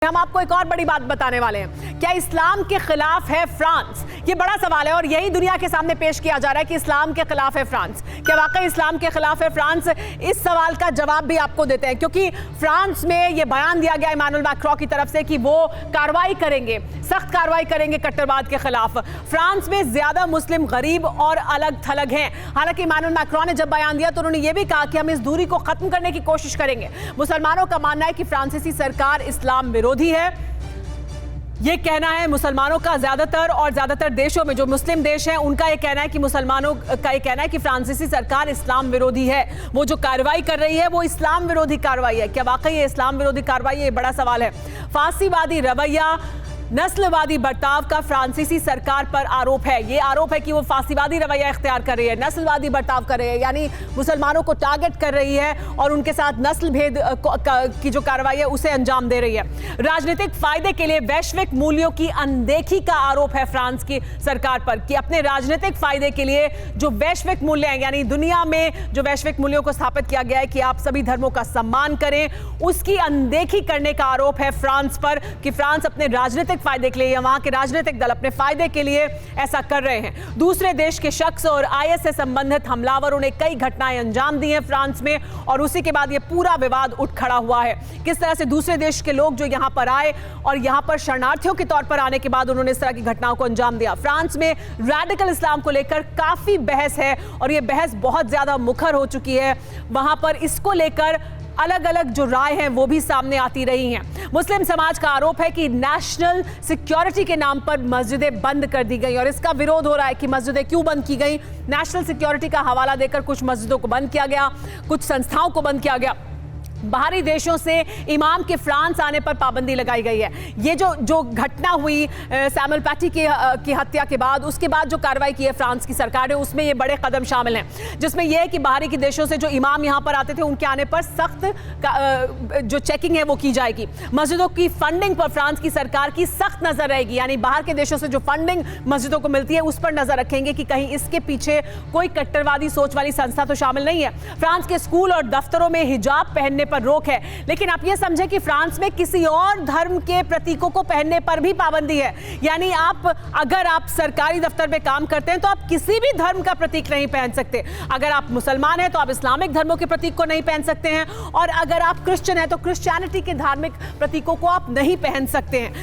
हम आपको एक और बड़ी बात बताने वाले हैं। क्या इस्लाम के खिलाफ है फ्रांस? ये बड़ा सवाल है और यही दुनिया के सामने पेश किया जा रहा है कि इस्लाम के खिलाफ है फ्रांस। क्या वाकई इस्लाम के खिलाफ है फ्रांस? इस सवाल का जवाब भी आपको देते हैं, क्योंकि फ्रांस में ये बयान दिया गया इमानुएल मैक्रों की तरफ से कि वो कार्रवाई करेंगे, सख्त कार्रवाई करेंगे कट्टरवाद के खिलाफ। फ्रांस में ज्यादा मुस्लिम गरीब और अलग थलग हैं। हालांकि इमानुएल मैक्रों ने जब बयान दिया तो उन्होंने ये भी कहा कि हम इस दूरी को खत्म करने की कोशिश करेंगे। मुसलमानों का मानना है कि फ्रांसीसी सरकार इस्लाम विरोधी है। ये कहना है मुसलमानों का, ज्यादातर देशों में जो मुस्लिम देश हैं उनका ये कहना है कि मुसलमानों का ये कहना है कि फ्रांसीसी सरकार इस्लाम विरोधी है। वो जो कार्रवाई कर रही है वो इस्लाम विरोधी कार्रवाई है। क्या वाकई ये इस्लाम विरोधी कार्रवाई है? ये बड़ा सवाल है। फासीवादी रवैया, नस्लवादी बर्ताव का फ्रांसीसी सरकार पर आरोप है। ये आरोप है कि वो फासीवादी रवैया इख्तियार कर रही है, नस्लवादी बर्ताव कर रही है, यानी मुसलमानों को टारगेट कर रही है और उनके साथ नस्ल भेद की जो कार्रवाई है उसे अंजाम दे रही है। राजनीतिक फायदे के लिए वैश्विक मूल्यों की अनदेखी का आरोप है फ्रांस की सरकार पर, कि अपने राजनीतिक फायदे के लिए जो वैश्विक मूल्य हैं, यानी दुनिया में जो वैश्विक मूल्यों को स्थापित किया गया है कि आप सभी धर्मों का सम्मान करें, उसकी अनदेखी करने का आरोप है फ्रांस पर, कि फ्रांस अपने राजनीतिक फायदे के लिए या वहां के राजनीतिक दल अपने फायदे के लिए ऐसा कर रहे हैं। दूसरे देश के शख्स और आईएस से संबंधित हमलावरों ने कई घटनाएं अंजाम दी हैं फ्रांस में, और उसी के बाद ये पूरा विवाद उठ खड़ा हुआ है। किस तरह से दूसरे देश के लोग जो यहां पर आए और यहां पर शरणार्थियों के तौर पर आने के बाद उन्होंने इस तरह की घटनाओं को अंजाम दिया। फ्रांस में रैडिकल इस्लाम को लेकर काफी बहस है और यह बहस बहुत ज्यादा मुखर हो चुकी है। वहां पर इसको लेकर अलग अलग जो राय हैं वो भी सामने आती रही हैं। मुस्लिम समाज का आरोप है कि नेशनल सिक्योरिटी के नाम पर मस्जिदें बंद कर दी गई और इसका विरोध हो रहा है कि मस्जिदें क्यों बंद की गई। नेशनल सिक्योरिटी का हवाला देकर कुछ मस्जिदों को बंद किया गया, कुछ संस्थाओं को बंद किया गया। बाहरी देशों से इमाम के फ्रांस आने पर पाबंदी लगाई गई है। ये जो घटना हुई सैमुअल पैटी की हत्या के बाद, उसके बाद जो कार्रवाई की है फ्रांस की सरकार ने, उसमें ये बड़े कदम शामिल हैं, जिसमें यह है कि बाहरी के देशों से जो इमाम यहाँ पर आते थे उनके आने पर सख्त जो चेकिंग है वो की जाएगी। मस्जिदों की फंडिंग पर फ्रांस की सरकार की सख्त नजर रहेगी, यानी बाहर के देशों से जो फंडिंग मस्जिदों को मिलती है उस पर नजर रखेंगे कि कहीं इसके पीछे कोई कट्टरवादी सोच वाली संस्था तो शामिल नहीं है। फ्रांस के स्कूल और दफ्तरों में हिजाब पहनने पर रोक है, लेकिन आप यह समझें कि फ्रांस में किसी और धर्म के प्रतीकों को पहनने पर भी पाबंदी है। यानी अगर आप सरकारी दफ्तर में काम करते हैं तो आप किसी भी धर्म का प्रतीक नहीं पहन सकते। अगर आप मुसलमान हैं तो आप इस्लामिक धर्मों के प्रतीक को नहीं पहन सकते हैं, और अगर आप क्रिश्चियन हैं तो क्रिश्चियनिटी के धार्मिक प्रतीकों को आप नहीं पहन सकते हैं।